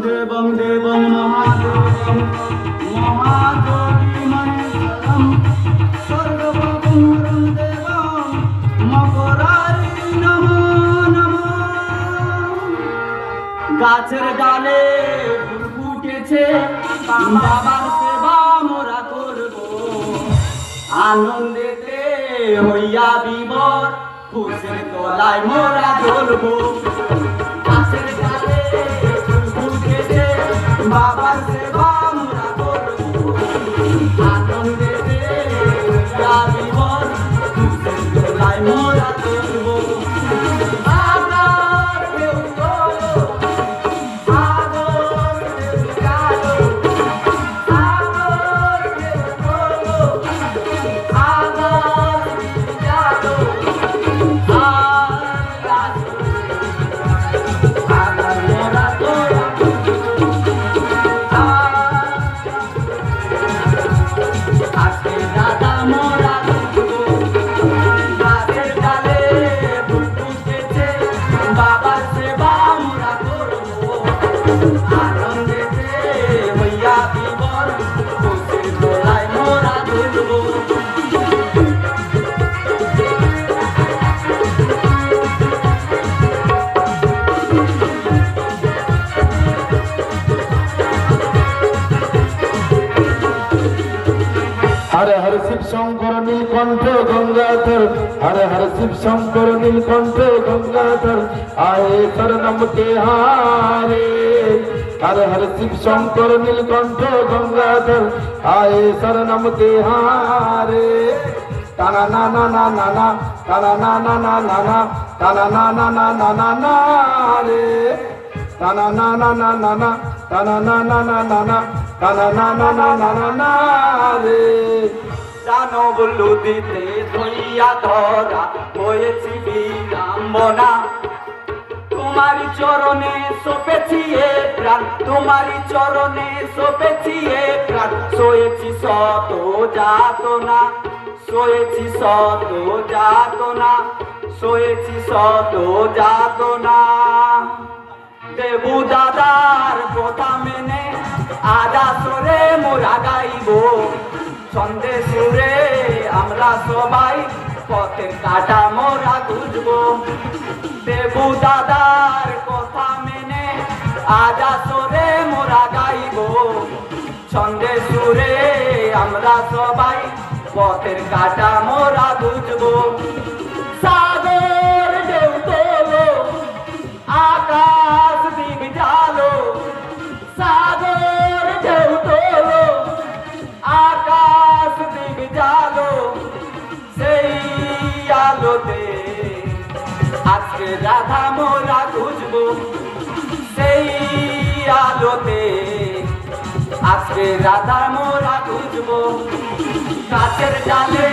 দেবং দেবং মহাদেবং মহাদেবীমণ্ডলম সর্বভৌমং দেবং মকরারি নমো নমো। গাছের ডালে ফুল ফুটেছে, বাবার সেবা মোরা করব, আনন্দেতে হইয়া বিভোর, খুশির দোলায় মোরা চলবো। গাছের ডালে বাবার সেবা আমরা করবো, আনন্দেতে হইয়া বিভোর, খুশির দোলায় মোরা চলবো। আবার কেউ তোলো, আবার কেউ জালো, আবার কেউ তোলো, আবার কেউ জালো, আবার মোরা তোলা আজকে দাদা মোরা গাছের ডালে ফুল ফুটেছে, বাবার সেবা আমরা করবো, আনন্দেতে হইয়া বিভোর, খুশির দোলায় মোরা দুলবো। हर हर शिव शंकर नीलकंठ गंगाधर, हर हर शिव शंकर नीलकंठ गंगाधर, आए शरणम तिहारे। हर हर शिव शंकर नीलकंठ गंगाधर, आए शरणम तिहारे। ताना ना ना ना ना ना, ताना ना ना ना ना ना, ताना ना ना ना ना ना ना रे, ताना ना ना ना ना ना, ताना ना ना ना ना ना, ताना ना ना ना ना ना ना রে। দানব লুদিতে ধইয়া ধরা হয়েছি বিড়ম্বনা, তোমারি চরণে সপেছি এ প্রাণ, তোমারি চরণে সপেছি এ প্রাণ, সয়েছি শত যাতনা, সয়েছি শত যাতনা, সয়েছি শত যাতনা। দেবু দাদার কথা মেনে আজ আসরে মোরা গাইব, ছন্দে সুরে আমরা সবাই পথের কাটা মোরা খুঁজবো। দেবু দাদার কথা মেনে আজ আসরে মোরা গাইব, ছন্দে সুরে আমরা সবাই পথের কাটা মোরা খুঁজবো। সাগর ঢেউ তোলো, আকাশ দ্বীপ জালো, সাগর ঢেউ তোলো, আকাশ দ্বীপ জালো, সেই আলোতে আজকে রাধা মোরা খুঁজবো, সেই আলোতে আজকে রাধা মোরা খুঁজবো। গাছের ডালে